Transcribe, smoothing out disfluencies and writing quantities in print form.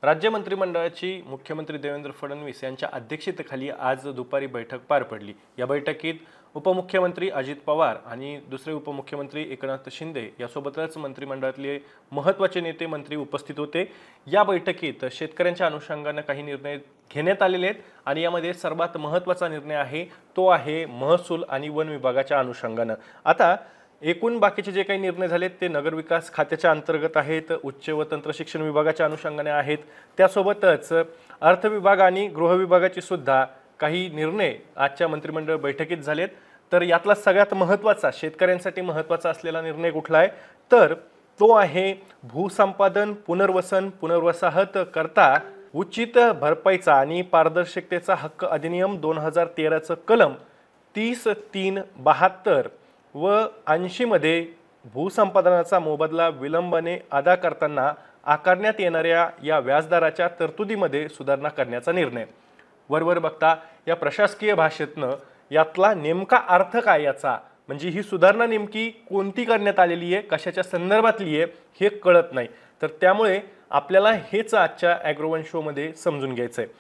राज्य मंत्रिमंडळाची मुख्यमंत्री देवेंद्र फडणवीस यांच्या अध्यक्षतेखाली आज दुपारी बैठक पार पडली। या बैठकीत उपमुख्यमंत्री अजित पवार आणि दुसरे उपमुख्यमंत्री एकनाथ शिंदे यासोबतच मंत्रिमंडळातले महत्त्वाचे नेते मंत्री उपस्थित होते। या बैठकीत शेतकऱ्यांच्या अनुषंगाने काही निर्णय घेण्यात आलेले आहेत आणि यामध्ये सर्वात महत्त्वाचा निर्णय आहे तो आहे महसूल आणि वन विभागाच्या अनुषंगाने। आता एकूण बाकीचे जे काही निर्णय झालेत ते नगरविकास खात्याच्या अंतर्गत आहेत, उच्च व तंत्र शिक्षण विभागाच्या अनुषंगाने आहेत। त्यासोबतच अर्थ विभाग आणि गृह विभागाची सुद्धा काही निर्णय आजच्या मंत्रिमंडळ बैठकीत झालेत। तर यातला सगळ्यात महत्त्वाचा शेतकऱ्यांसाठी महत्त्वाचा असलेला निर्णय कुठला आहे तर तो आहे भूसंपादन पुनर्वसन पुनर्वसाहत करता उचित भरपाईचा आणि पारदर्शकतेचा हक्क अधिनियम 2013 चं कलम 30.3.72 व 80 मध्ये भूसंपादनाचा मोबदला विलंबाने अदा करताना आकारण्यात येणाऱ्या या व्याजदराच्या तरतुदीमध्ये सुधारणा करण्याचा निर्णय। वरवर बघता या प्रशासकीय भाषेतनं यातला नेमका अर्थ काय याचा म्हणजे ही सुधारणा नेमकी कोणती करण्यात आलेली आहे, कशाच्या संदर्भातली आहे हे कळत नाही। तर त्यामुळे आपल्याला हेच आजच्या ॲग्रोवन शो मध्ये समजून घ्यायचं आहे।